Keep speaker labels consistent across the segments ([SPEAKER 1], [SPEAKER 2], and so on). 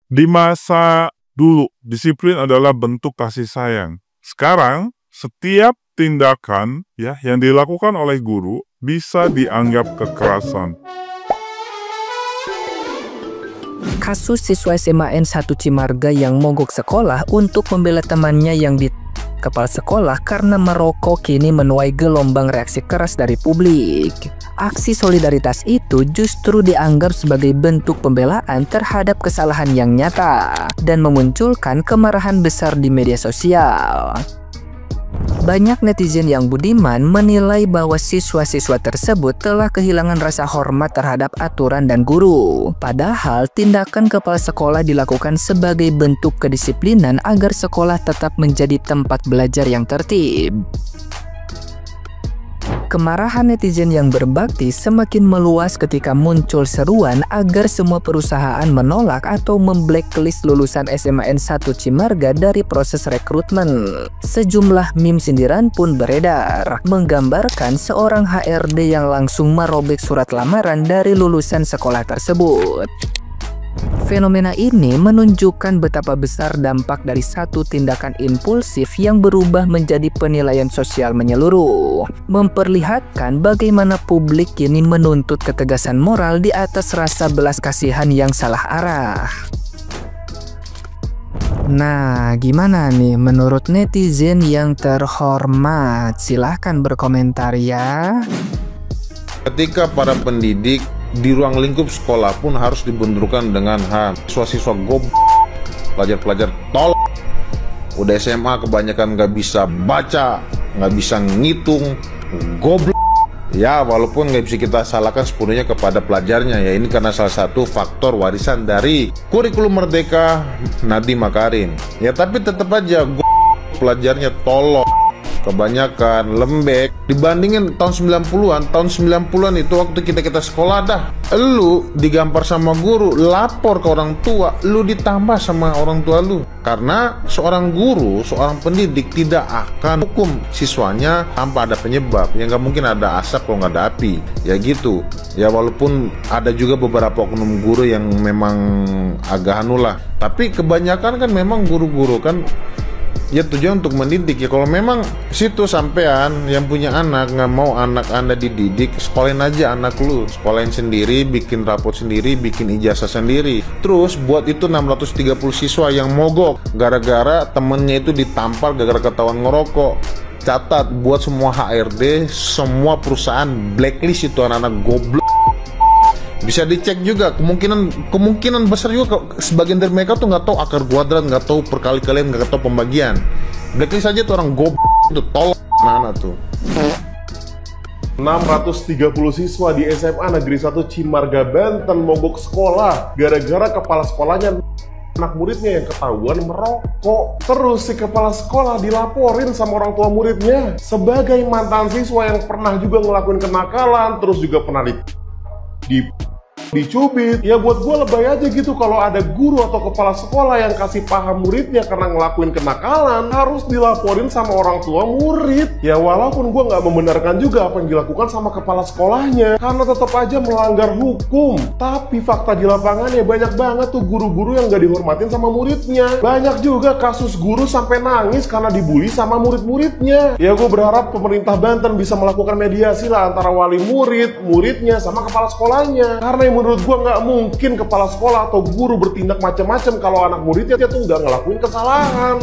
[SPEAKER 1] Di masa dulu, disiplin adalah bentuk kasih sayang. Sekarang, setiap tindakan yang dilakukan oleh guru bisa dianggap kekerasan.
[SPEAKER 2] Kasus siswa SMA N1 Cimarga yang mogok sekolah untuk membela temannya yang di kepala sekolah karena merokok kini menuai gelombang reaksi keras dari publik. Aksi solidaritas itu justru dianggap sebagai bentuk pembelaan terhadap kesalahan yang nyata dan memunculkan kemarahan besar di media sosial. Banyak netizen yang budiman menilai bahwa siswa-siswa tersebut telah kehilangan rasa hormat terhadap aturan dan guru. Padahal tindakan kepala sekolah dilakukan sebagai bentuk kedisiplinan agar sekolah tetap menjadi tempat belajar yang tertib. Kemarahan netizen yang berbakti semakin meluas ketika muncul seruan agar semua perusahaan menolak atau memblacklist lulusan SMA N1 Cimarga dari proses rekrutmen. Sejumlah meme sindiran pun beredar, menggambarkan seorang HRD yang langsung merobek surat lamaran dari lulusan sekolah tersebut. Fenomena ini menunjukkan betapa besar dampak dari satu tindakan impulsif yang berubah menjadi penilaian sosial menyeluruh, memperlihatkan bagaimana publik kini menuntut ketegasan moral di atas rasa belas kasihan yang salah arah. Nah, gimana nih menurut netizen yang terhormat? Silahkan berkomentar ya.
[SPEAKER 3] Ketika para pendidik di ruang lingkup sekolah pun harus dibenturkan dengan siswa-siswa pelajar-pelajar udah SMA kebanyakan nggak bisa baca, nggak bisa ngitung, goblok. Ya, walaupun nggak bisa kita salahkan sepenuhnya kepada pelajarnya ya, ini karena salah satu faktor warisan dari kurikulum Merdeka Nadiem Makarim. Ya, tapi tetap aja pelajarnya tolol. Kebanyakan lembek dibandingin tahun 90-an. Tahun 90-an itu waktu kita sekolah dah, lu digampar sama guru, lapor ke orang tua, lu ditambah sama orang tua lu. Karena seorang guru, seorang pendidik tidak akan hukum siswanya tanpa ada penyebab. Ya nggak mungkin ada asap kalau nggak ada api. Ya gitu. Ya walaupun ada juga beberapa oknum guru yang memang agak lah. Tapi kebanyakan kan memang guru-guru kan ya tujuan untuk mendidik. Ya kalau memang situ sampean yang punya anak nggak mau anak anda dididik, sekolahin aja anak lu, sekolahin sendiri, bikin rapot sendiri, bikin ijazah sendiri. Terus buat itu 630 siswa yang mogok gara-gara temennya itu ditampar gara-gara ketahuan ngerokok. Catat buat semua HRD, semua perusahaan blacklist itu anak-anak goblok. Bisa dicek juga, kemungkinan besar juga sebagian dari mereka tuh nggak tahu akar kuadrat, nggak tahu perkali-kalian, nggak tahu pembagian. Blacklist saja tuh orang goblok itu tolong anak-anak tuh.
[SPEAKER 4] 630 siswa di SMA Negeri 1 Cimarga Banten mogok sekolah gara-gara kepala sekolahnya anak muridnya yang ketahuan merokok. Terus si kepala sekolah dilaporin sama orang tua muridnya. Sebagai mantan siswa yang pernah juga ngelakuin kenakalan, terus juga pernah dicubit, ya buat gue lebay aja gitu kalau ada guru atau kepala sekolah yang kasih paham muridnya karena ngelakuin kenakalan harus dilaporin sama orang tua murid. Ya walaupun gue nggak membenarkan juga apa yang dilakukan sama kepala sekolahnya karena tetap aja melanggar hukum. Tapi fakta di lapangannya banyak banget tuh guru-guru yang nggak dihormatin sama muridnya. Banyak juga kasus guru sampai nangis karena dibully sama murid-muridnya. Ya gue berharap pemerintah Banten bisa melakukan mediasi lah antara wali murid, muridnya sama kepala sekolahnya. Karena menurut gua nggak mungkin kepala sekolah atau guru bertindak macam-macam kalau anak muridnya tuh nggak ngelakuin kesalahan.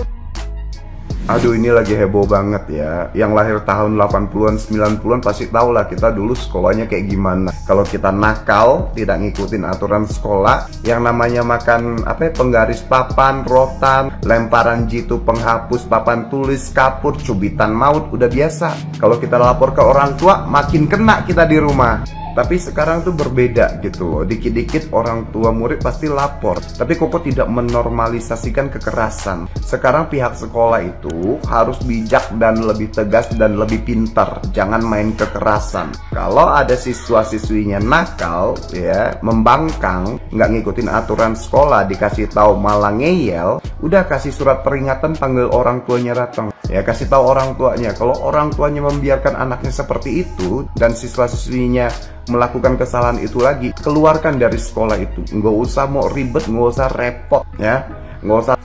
[SPEAKER 5] Aduh, ini lagi heboh banget ya. Yang lahir tahun 80-an, 90-an pasti tahu lah kita dulu sekolahnya kayak gimana. Kalau kita nakal, tidak ngikutin aturan sekolah, yang namanya makan penggaris papan, rotan, lemparan jitu, penghapus papan tulis, kapur, cubitan maut, udah biasa. Kalau kita lapor ke orang tua, makin kena kita di rumah. Tapi sekarang tuh berbeda gitu loh. Dikit-dikit orang tua murid pasti lapor. Tapi kok tidak menormalisasikan kekerasan. Sekarang pihak sekolah itu harus bijak dan lebih tegas dan lebih pintar. Jangan main kekerasan. Kalau ada siswa-siswinya nakal ya, membangkang, nggak ngikutin aturan sekolah, dikasih tahu malah ngeyel, udah kasih surat peringatan, panggil orang tuanya datang. Ya kasih tahu orang tuanya. Kalau orang tuanya membiarkan anaknya seperti itu dan siswa-siswinya melakukan kesalahan itu lagi, keluarkan dari sekolah itu. Nggak usah mau ribet, nggak usah repot ya, nggak usah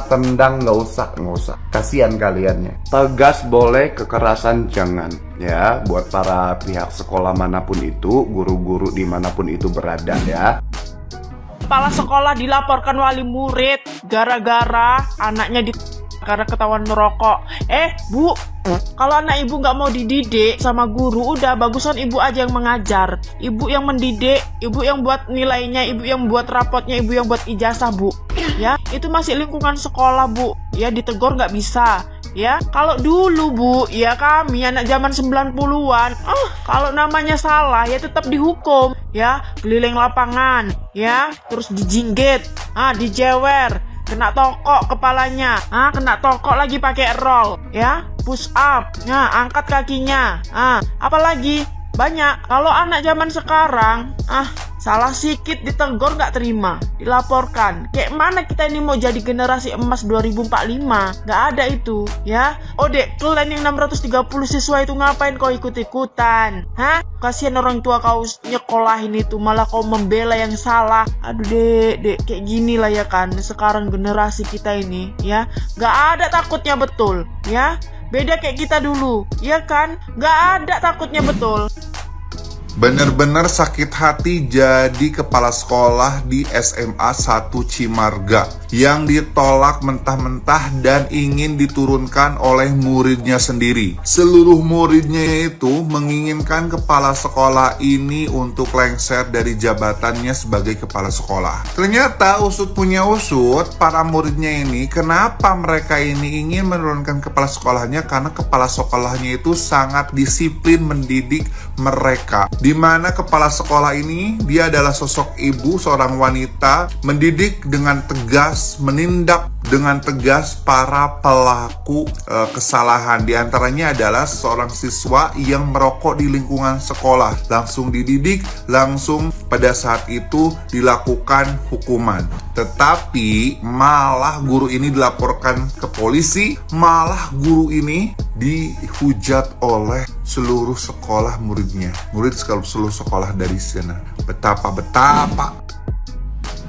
[SPEAKER 5] tendang, nggak usah. Kasihan kaliannya. Tegas boleh, kekerasan jangan ya. Buat para pihak sekolah manapun itu, guru-guru dimanapun itu berada ya.
[SPEAKER 6] Kepala sekolah dilaporkan wali murid gara-gara anaknya karena ketahuan merokok. Bu, kalau anak ibu nggak mau dididik sama guru, udah bagusan ibu aja yang mengajar. Ibu yang mendidik, ibu yang buat nilainya, ibu yang buat rapotnya, ibu yang buat ijazah, Bu. Ya, itu masih lingkungan sekolah, Bu. Ya, ditegur nggak bisa. Ya, kalau dulu, Bu, ya kami anak zaman 90-an, kalau namanya salah ya tetap dihukum. Ya, keliling lapangan, ya, terus dijinggit, dijewer, kena tokok kepalanya, kena tokok lagi pakai roll, ya, push up, angkat kakinya, apalagi banyak. Kalau anak zaman sekarang, salah sikit ditegur nggak terima, dilaporkan. Kayak mana kita ini mau jadi generasi emas 2045? Nggak ada itu, ya. Dek, kalian yang 630 siswa itu ngapain kau ikut-ikutan? Kasihan orang tua kau nyekolahin itu, malah kau membela yang salah. Aduh, dek, kayak gini lah ya kan. Sekarang generasi kita ini, ya, nggak ada takutnya betul, ya. Beda kayak kita dulu, ya kan? Nggak ada takutnya betul.
[SPEAKER 7] Bener-bener sakit hati jadi kepala sekolah di SMA 1 Cimarga yang ditolak mentah-mentah dan ingin diturunkan oleh muridnya sendiri. Seluruh muridnya itu menginginkan kepala sekolah ini untuk lengser dari jabatannya sebagai kepala sekolah. Ternyata usut punya usut, para muridnya ini, kenapa mereka ini ingin menurunkan kepala sekolahnya? Karena kepala sekolahnya itu sangat disiplin mendidik mereka. Di mana kepala sekolah ini, dia adalah sosok ibu, seorang wanita, mendidik dengan tegas, menindak dengan tegas para pelaku kesalahan. Di antaranya adalah seorang siswa yang merokok di lingkungan sekolah. Langsung dididik, langsung pada saat itu dilakukan hukuman. Tetapi malah guru ini dilaporkan ke polisi, malah guru ini dihujat oleh seluruh sekolah muridnya. Murid seluruh sekolah dari sana. Betapa.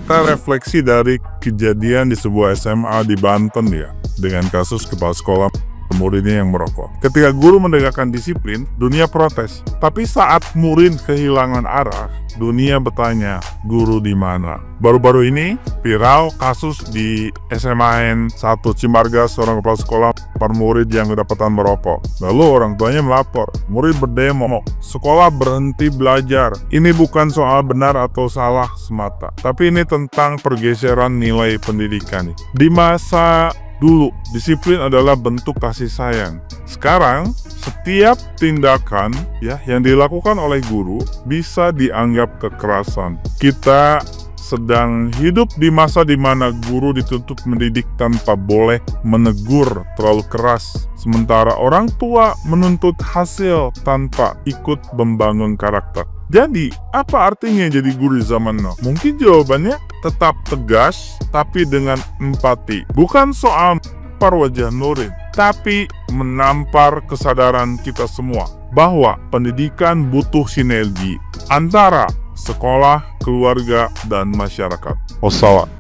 [SPEAKER 1] Kita refleksi dari kejadian di sebuah SMA di Banten ya, dengan kasus kepala sekolah muridnya yang merokok. Ketika guru menegakkan disiplin, dunia protes. Tapi saat murid kehilangan arah, dunia bertanya, guru di mana? Baru-baru ini viral kasus di SMA 1 Cimarga, seorang kepala sekolah para murid yang kedapatan merokok. Lalu orang tuanya melapor, murid berdemo, sekolah berhenti belajar. Ini bukan soal benar atau salah semata, tapi ini tentang pergeseran nilai pendidikan. Di masa dulu, disiplin adalah bentuk kasih sayang. Sekarang, setiap tindakan yang dilakukan oleh guru bisa dianggap kekerasan. Kita sedang hidup di masa di mana guru dituntut mendidik tanpa boleh menegur terlalu keras. Sementara orang tua menuntut hasil tanpa ikut membangun karakter. Jadi, apa artinya jadi guru di zaman now? Mungkin jawabannya tetap tegas, tapi dengan empati. Bukan soal menampar wajah murid, tapi menampar kesadaran kita semua bahwa pendidikan butuh sinergi antara sekolah, keluarga, dan masyarakat. Wassalam.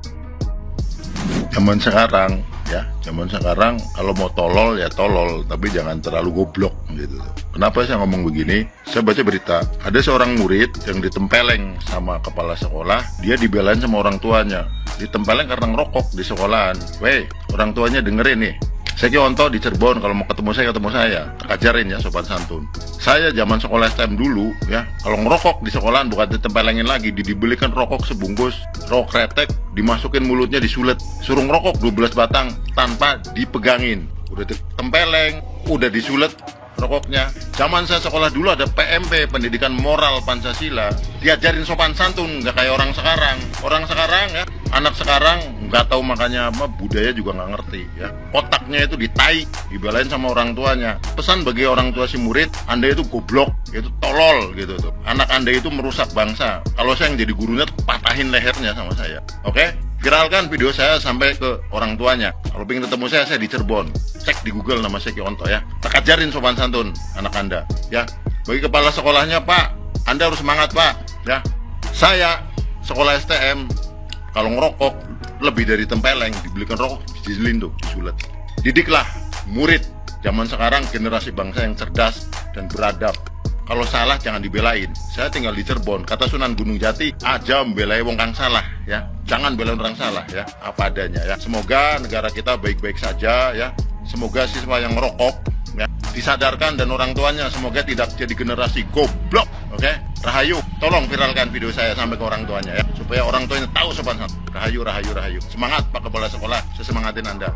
[SPEAKER 8] Zaman sekarang kalau mau tolol ya tolol, tapi jangan terlalu goblok gitu. Kenapa saya ngomong begini? Saya baca berita, ada seorang murid yang ditempeleng sama kepala sekolah, dia dibelain sama orang tuanya. Ditempeleng karena ngerokok di sekolahan. Weh, orang tuanya dengerin nih. Saya contoh di Cirebon, kalau mau ketemu saya, ajarin ya sopan santun. Saya zaman sekolah STM dulu ya, kalau ngerokok di sekolahan bukan ditempelengin lagi, dibelikan rokok sebungkus, rokok kretek, dimasukin mulutnya disulet, suruh ngerokok 12 batang tanpa dipegangin. Udah ditempeleng, udah disulet rokoknya. Zaman saya sekolah dulu ada PMP, pendidikan moral Pancasila, diajarin sopan santun, nggak kayak orang sekarang. Orang sekarang ya, anak sekarang nggak tahu makanya apa, budaya juga nggak ngerti ya. Otaknya itu ditai, dibelain sama orang tuanya. Pesan bagi orang tua si murid, Anda itu goblok, itu tolol gitu tuh. Anak Anda itu merusak bangsa. Kalau saya yang jadi gurunya, patahin lehernya sama saya. Oke? Viralkan video saya sampai ke orang tuanya. Kalau pengen ketemu saya di Cirebon. Cek di Google nama saya Kionto ya. Tak ajarin sopan santun anak Anda ya. Bagi kepala sekolahnya, Pak, Anda harus semangat, Pak. Ya, saya sekolah STM, kalau ngerokok lebih dari tempeleng, dibelikan rokok, dijilin tuh, disulet. Didiklah murid zaman sekarang, generasi bangsa yang cerdas dan beradab. Kalau salah jangan dibelain. Saya tinggal di Cirebon, kata Sunan Gunung Jati, aja membelai wong kang salah, ya. Jangan belain orang salah, ya, apa adanya, ya. Semoga negara kita baik-baik saja, ya. Semoga siswa yang merokok, ya, disadarkan, dan orang tuanya semoga tidak jadi generasi goblok. Oke? Rahayu, tolong viralkan video saya sampai ke orang tuanya, ya, supaya orang tuanya tahu sopan santun. Rahayu, rahayu, rahayu. Semangat Pak Kepala Sekolah, saya semangatin Anda.